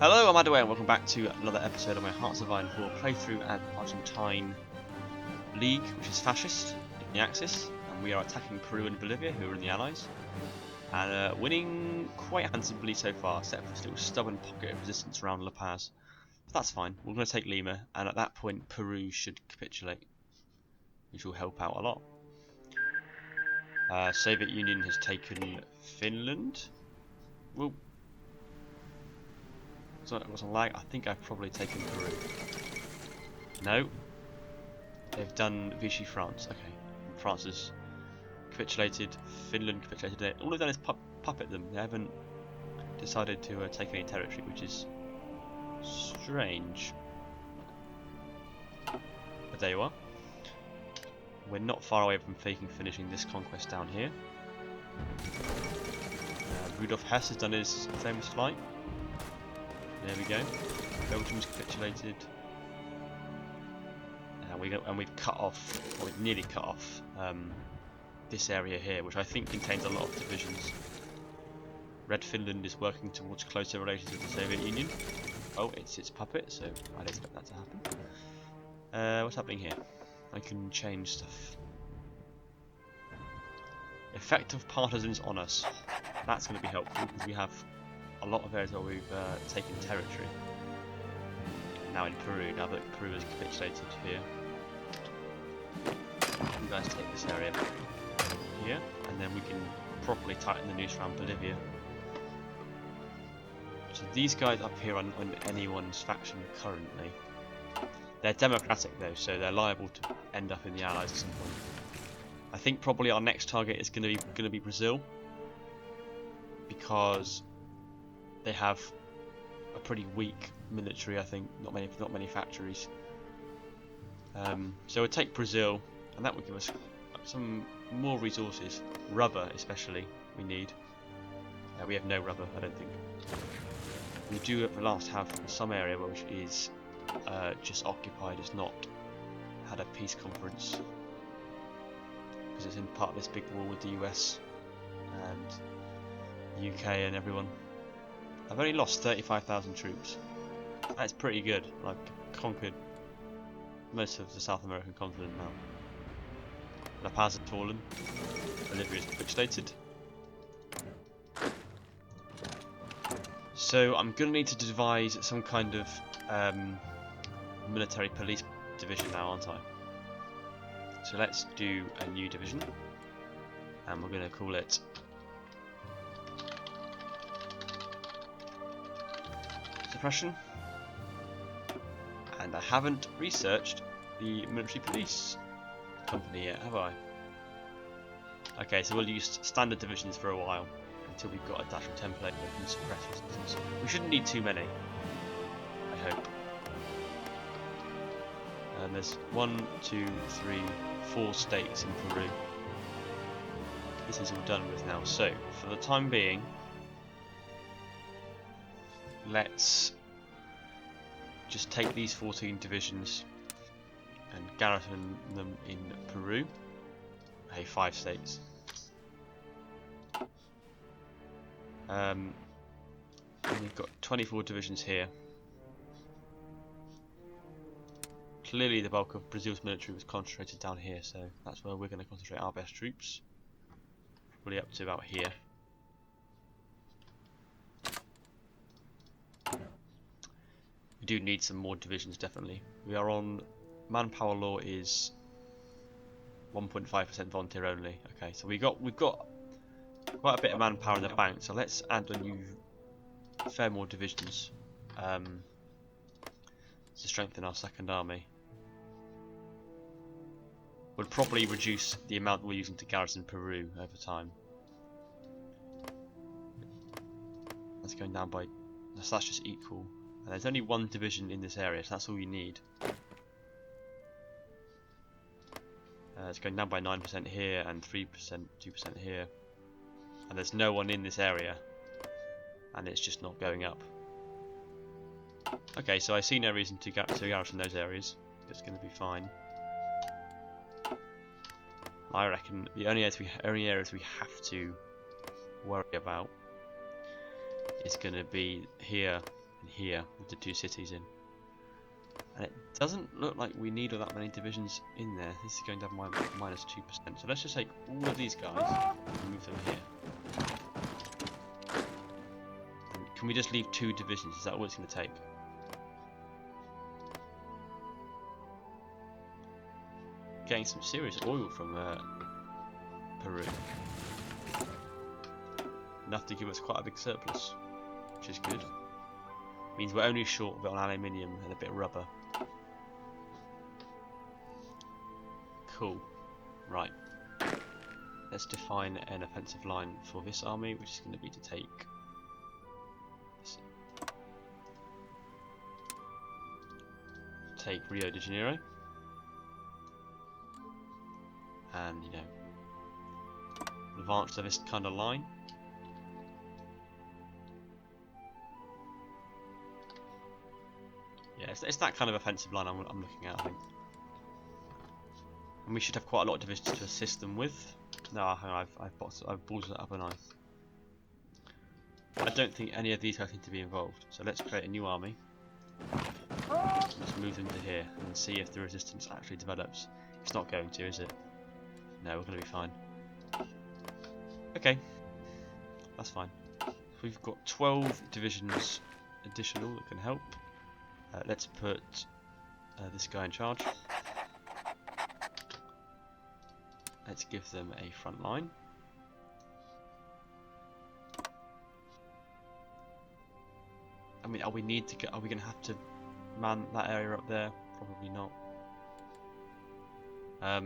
Hello, I'm Adaway and welcome back to another episode of my Hearts of Iron 4 playthrough at Argentine League, which is fascist in the Axis, and we are attacking Peru and Bolivia, who are in the Allies, and winning quite handsomely so far, except for this little stubborn pocket of resistance around La Paz. But that's fine, we're going to take Lima, and at that point Peru should capitulate, which will help out a lot. Soviet Union has taken Finland. Well, so it was a lag. I think I've probably taken Peru. No. They've done Vichy France. Okay. France has capitulated. Finland capitulated. All they've done is puppet them. They haven't decided to take any territory, which is strange. But there you are. We're not far away from finishing this conquest down here. Rudolf Hess has done his famous flight. There we go. Belgium's capitulated. And we've cut off, or we've nearly cut off, this area here, which I think contains a lot of divisions. Red Finland is working towards closer relations with the Soviet Union. Oh, it's its puppet, so I'd expect that to happen. What's happening here? I can change stuff. Effect of partisans on us. That's going to be helpful because we have a lot of areas where we've taken territory. Now in Peru, now that Peru has capitulated here. You guys take this area here, and then we can properly tighten the noose around Bolivia. So these guys up here aren't on anyone's faction currently. They're democratic though, so they're liable to end up in the Allies at some point. I think probably our next target is going to be Brazil, because they have a pretty weak military. I think not many factories. So we'll take Brazil, and that will give us some more resources. Rubber, especially, we need. We have no rubber, I don't think. We do at last have some area which is just occupied, has not had a peace conference, because it's in part of this big war with the US and the UK and everyone. I've only lost 35,000 troops. That's pretty good. I've conquered most of the South American continent now. La Paz has fallen. Bolivia has capitulated. So I'm going to need to devise some kind of military police division now, aren't I? So let's do a new division, and we're going to call it Suppression. And I haven't researched the military police company yet, have I? Okay, so we'll use standard divisions for a while until we've got a Dash template that can suppress resistance. We shouldn't need too many, I hope. And there's 1, 2, 3, 4 states in Peru. This is all done with now. So for the time being, let's just take these 14 divisions and garrison them in Peru. Hey, 5 states. We've got 24 divisions here. Clearly the bulk of Brazil's military was concentrated down here, so that's where we're going to concentrate our best troops. Probably up to about here. We do need some more divisions, definitely. We are on manpower law is 1.5% volunteer only. Okay, so we've got quite a bit of manpower in the bank. So let's add a fair more divisions to strengthen our second army. We'll probably reduce the amount we're using to garrison Peru over time. That's going down by. So that's just equal. And there's only 1 division in this area, so that's all you need. It's going down by 9% here and 3%, 2% here. And there's no one in this area. And it's just not going up. Okay, so I see no reason to garrison those areas. It's going to be fine. I reckon the only areas we have to worry about is going to be here and here with the 2 cities in. And it doesn't look like we need all that many divisions in there. This is going to have minus 2%. So let's just take all of these guys and move them here. And can we just leave 2 divisions? Is that all it's going to take? Getting some serious oil from Peru. Enough to give us quite a big surplus, which is good. Means we're only short of it on aluminium and a bit of rubber. Cool. Right. Let's define an offensive line for this army, which is going to be to take Rio de Janeiro. And, you know, advance to this kind of line. Yeah, it's that kind of offensive line I'm looking at, I think. And we should have quite a lot of divisions to assist them with. No, hang on, I've ballsed it up, and I don't think any of these guys need to be involved. So let's create a new army. Let's move them to here and see if the resistance actually develops. It's not going to, is it? No, we're going to be fine. Okay, that's fine. We've got 12 divisions additional that can help. Let's put this guy in charge. Let's give them a front line. I mean, are we going to have to man that area up there? Probably not. I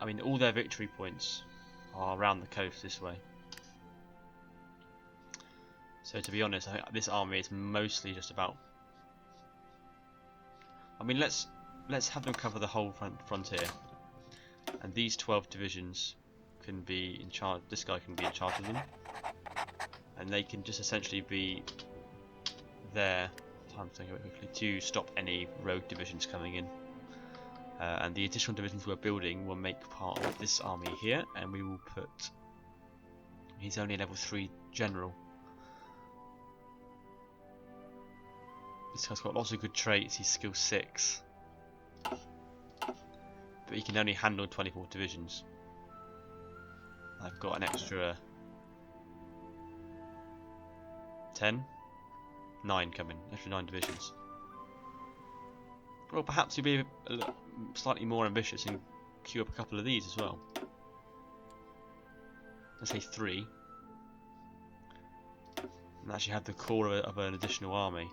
mean, all their victory points are around the coast this way. So to be honest, I think this army is mostly just about. I mean, let's have them cover the whole frontier, and these 12 divisions can be in charge. This guy can be in charge of them, and they can just essentially be there. Time to think of it quickly to stop any rogue divisions coming in. And the additional divisions we're building will make part of this army here, and we will put. He's only a level 3 general. This guy's got lots of good traits. He's skill 6, but he can only handle 24 divisions. I've got an extra 9 coming. Extra 9 divisions. Well, perhaps you'll be slightly more ambitious and queue up a couple of these as well. Let's say 3. And actually have the core of an additional army.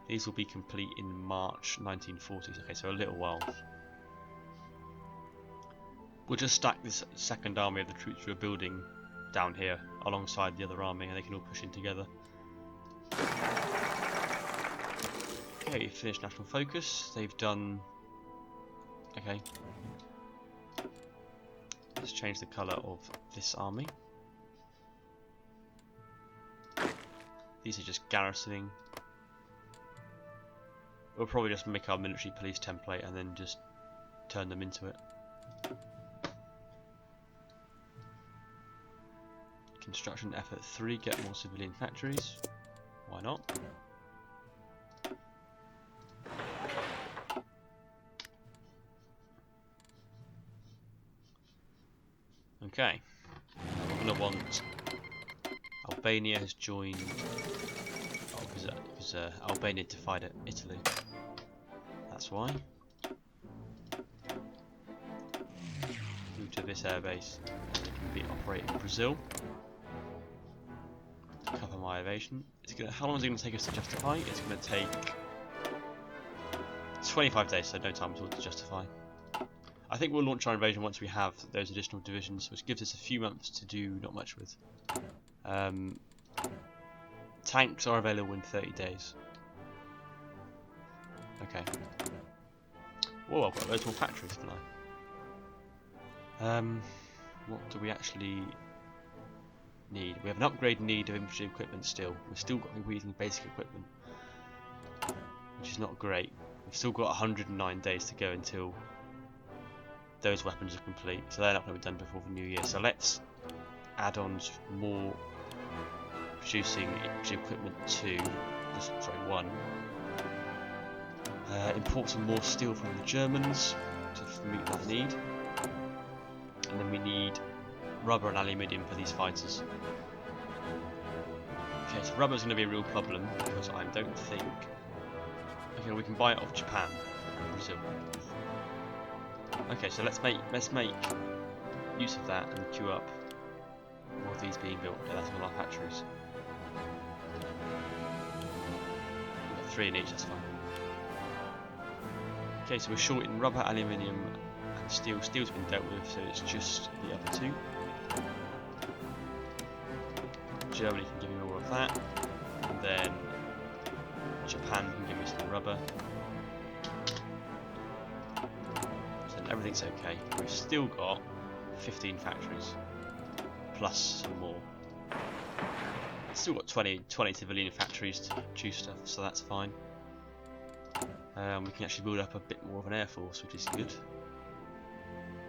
These will be complete in March 1940s. Okay, so a little while. We'll just stack this second army of the troops we're building down here alongside the other army, and they can all push in together. Okay, finished national focus. They've done. Okay. Let's change the colour of this army. These are just garrisoning. We'll probably just make our military police template and then just turn them into it. Construction effort 3, get more civilian factories. Why not? Okay. We're going to want. Albania has joined. Oh, because Albania defied Italy. That's why. Move to this airbase. It can be operating in Brazil. To cover my evasion. How long is it going to take us to justify? It's going to take 25 days, so no time at all to justify. I think we'll launch our invasion once we have those additional divisions, which gives us a few months to do not much with. Tanks are available in 30 days. Okay. Whoa, I've got loads more factories, haven't I? What do we actually need? We have an upgrade need of infantry equipment still. We've still got using basic equipment, which is not great. We've still got 109 days to go until those weapons are complete, so they're not going to be done before the new year. So let's add on more producing infantry equipment 2, sorry 1. Import some more steel from the Germans to meet that need. And then we need rubber and aluminium for these fighters. Okay, so rubber is going to be a real problem because I don't think... Okay, we can buy it off Japan and Brazil. Okay, so let's make use of that and queue up more of these being built. Yeah, that's all our factories. We've got 3 in each, that's fine. Okay, so we're short in rubber, aluminium and steel. Steel's been dealt with, so it's just the other 2. Germany can give me more of that, and then Japan can give me some rubber. So everything's okay. We've still got 15 factories, plus some more. Still got 20 civilian factories to produce stuff, so that's fine. We can actually build up a bit more of an air force, which is good.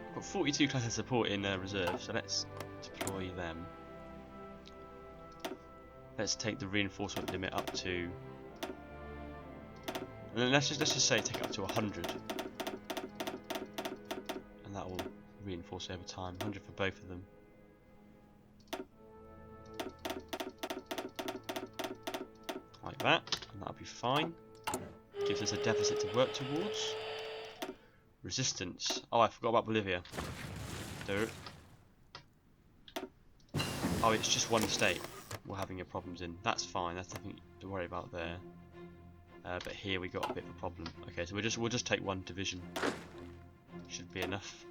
We've got 42 classes support in reserve, so let's deploy them. Let's take the reinforcement limit up to, and let's just say take it up to 100, and that will reinforce over time. 100 for both of them. Like that, and that'll be fine. Gives us a deficit to work towards. Resistance. Oh, I forgot about Bolivia. Oh, it's just one state we're having problems in. That's fine. That's nothing to worry about there. But here we got a bit of a problem. Okay, so we'll just take 1 division. Should be enough.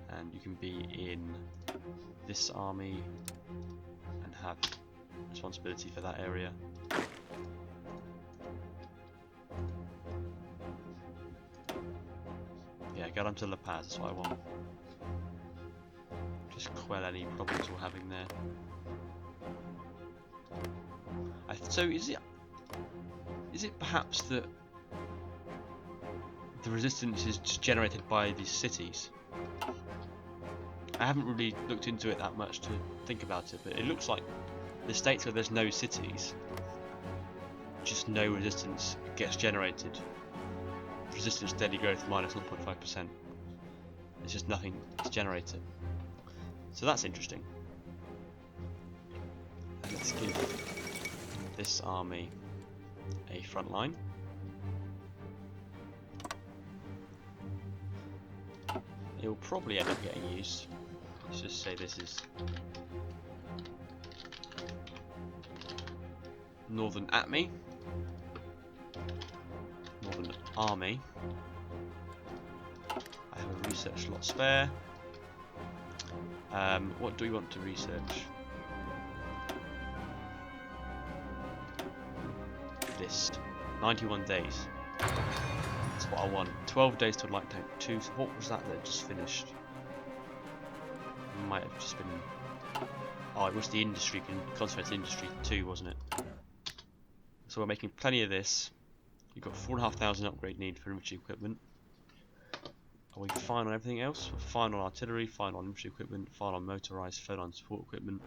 And you can be in this army and have responsibility for that area. Yeah, get on to La Paz, that's what I want. Just quell any problems we're having there. So is it perhaps that the resistance is just generated by these cities? I haven't really looked into it that much to think about it, but it looks like the states where there's no cities, just no resistance gets generated. Resistance steady growth minus 0.5%. There's just nothing to generate it. So that's interesting. Let's give this army a front line. It will probably end up getting used. Let's just say this is Northern ATME. Northern Army. I have a research slot spare. What do we want to research? This. 91 days. That's what I want. 12 days to light tank 2. So what was that just finished? It might have just been... Oh, it was the industry, concentrated industry 2, wasn't it? So we're making plenty of this. You've got 4,500 upgrade need for infantry equipment. Are we fine on everything else? We're fine on artillery, fine on infantry equipment, fine on motorised, fine on support equipment.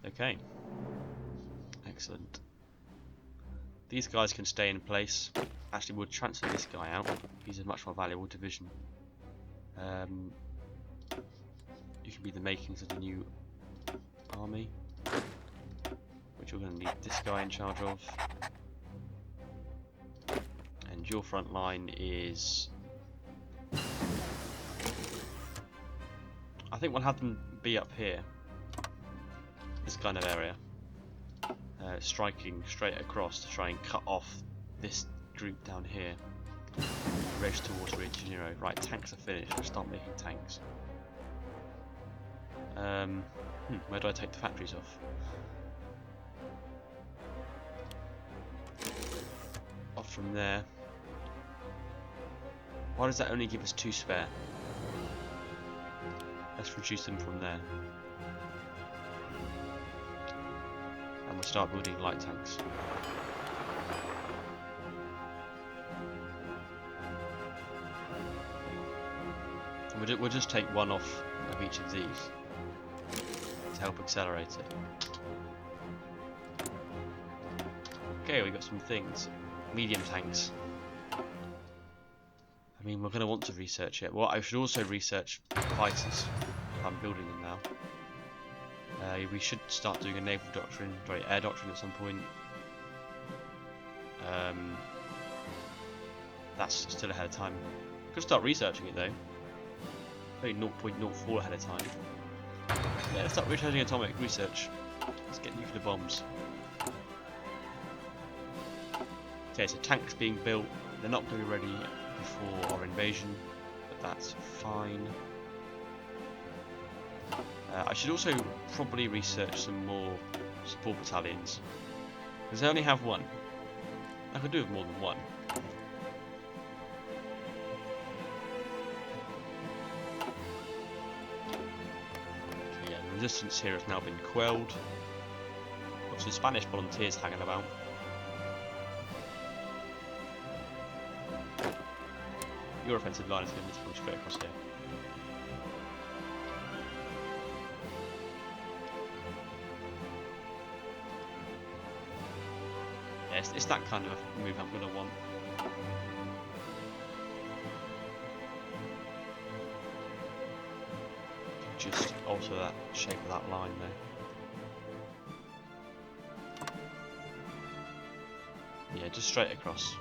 Okay. Excellent. These guys can stay in place. Actually, we'll transfer this guy out. He's a much more valuable division. You can be the makings of the new army, which we're going to need this guy in charge of. And your front line is... I think we'll have them be up here. This kind of area. Striking straight across to try and cut off this group down here. Race towards Rio de Janeiro. Right, tanks are finished. Let's start making tanks. Where do I take the factories off? Off from there. Why does that only give us 2 spare? Let's reduce them from there. And we'll start building light tanks. And we'll just take 1 off of each of these to help accelerate it. Okay, we got some things. Medium tanks. I mean, we're going to want to research it. Well, I should also research fighters. I'm building them now. We should start doing a naval doctrine, sorry, air doctrine at some point. That's still ahead of time. Could start researching it though. Only 0.04 ahead of time. Yeah, let's start researching atomic research. Let's get nuclear bombs. Okay, so tanks being built. They're not going to be ready before our invasion, but that's fine. I should also probably research some more support battalions, because I only have one. I could do with more than one. Okay, yeah, the resistance here has now been quelled. Got some Spanish volunteers hanging about. Your offensive line is going to push straight across here. Yeah, it's that kind of move I'm going to want. Just alter that shape of that line there. Yeah, just straight across.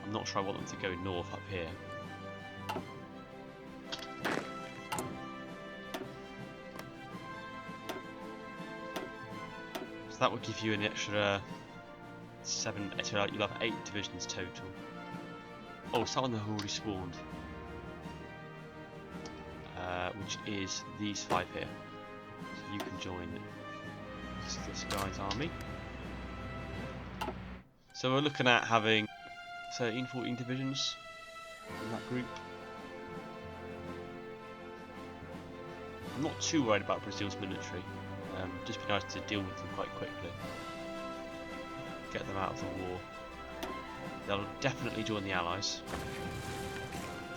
I'm not sure I want them to go north up here. So that would give you an extra 7, you'll have 8 divisions total. Oh, some of them have already spawned. Which is these 5 here. So you can join this guy's army. So we're looking at having 13, 14 divisions in that group. I'm not too worried about Brazil's military. Just be nice to deal with them quite quickly. Get them out of the war. They'll definitely join the Allies.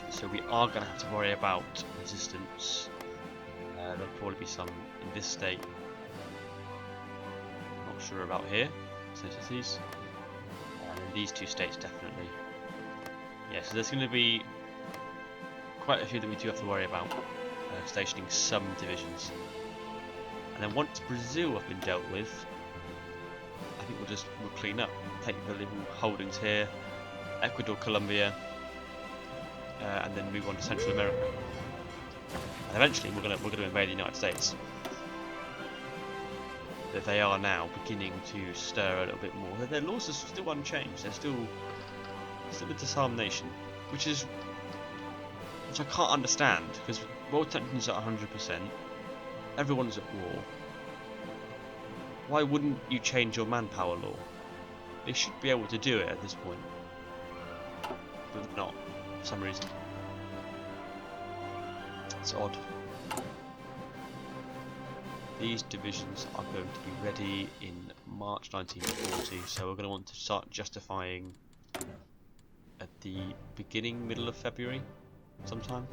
So we are going to have to worry about resistance. There'll probably be some in this state. Not sure about here. Cities. And in these 2 states definitely. Yeah, so there's going to be quite a few that we do have to worry about. Stationing some divisions. And then once Brazil have been dealt with, I think we'll clean up. Take the little holdings here. Ecuador, Colombia. And then move on to Central America, and eventually we're going to invade the United States. But they are now beginning to stir a little bit more. Their laws are still unchanged. They're still a disarmed nation, which I can't understand, because world tensions are 100%. Everyone's at war. Why wouldn't you change your manpower law? They should be able to do it at this point, but they're not. For some reason. It's odd. These divisions are going to be ready in March 1940, so we're going to want to start justifying at the middle of February, sometime.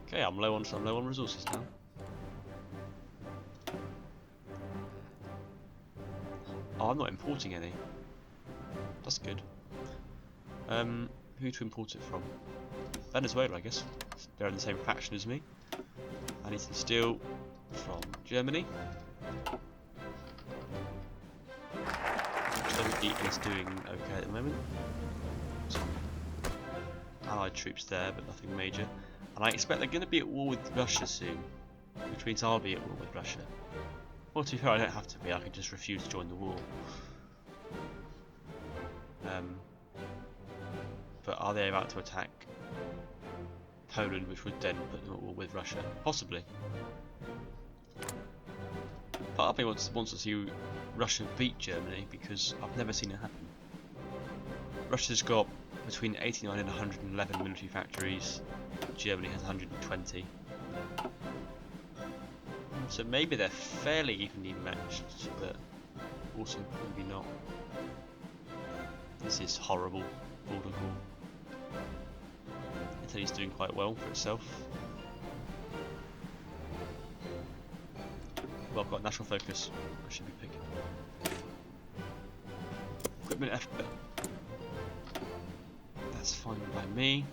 Okay, I'm low on resources now. Oh, I'm not importing any. That's good. Who to import it from? Venezuela, I guess. They're in the same faction as me. I need some steel from Germany. Germany is doing okay at the moment. Some allied troops there, but nothing major. And I expect they're going to be at war with Russia soon, which means I'll be at war with Russia. Well, to be fair, I don't have to be. I can just refuse to join the war. But are they about to attack Poland, which would then put them at war with Russia? Possibly. Part of me wants to see Russia beat Germany, because I've never seen it happen. Russia's got between 89 and 111 military factories. Germany has 120. So maybe they're fairly evenly matched, but also maybe not. This is horrible. Border war. Italy's doing quite well for itself. Well, I've got national focus. I should be picking. Equipment effort. That's fine by me.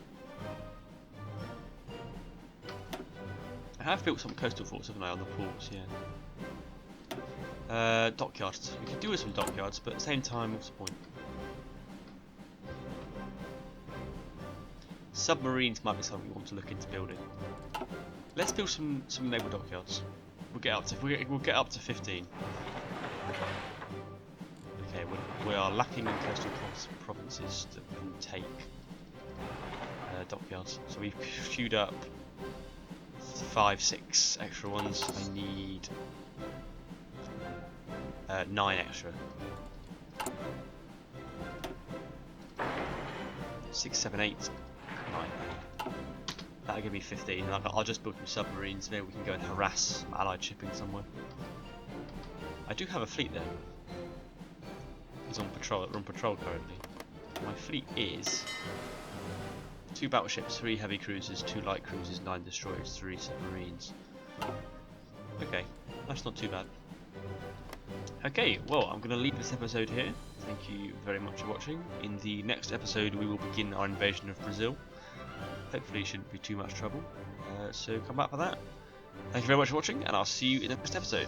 I have built some coastal forts, haven't I, on the ports, yeah. Dockyards. We could do with some dockyards, but at the same time, what's the point? Submarines might be something we want to look into building. Let's build some naval dockyards. We'll get up to 15. Okay, we are lacking in coastal provinces that can take dockyards. So we've queued up 5, 6 extra ones. I need 9 extra. 6, 7, 8, 9. That'll give me 15. And I'll just build some submarines. Maybe we can go and harass allied shipping somewhere. I do have a fleet there. It's on patrol currently. My fleet is 2 battleships, 3 heavy cruisers, 2 light cruisers, 9 destroyers, 3 submarines. Okay, that's not too bad. Okay, well, I'm going to leave this episode here. Thank you very much for watching. In the next episode, we will begin our invasion of Brazil. Hopefully, it shouldn't be too much trouble. So come back for that. Thank you very much for watching, and I'll see you in the next episode.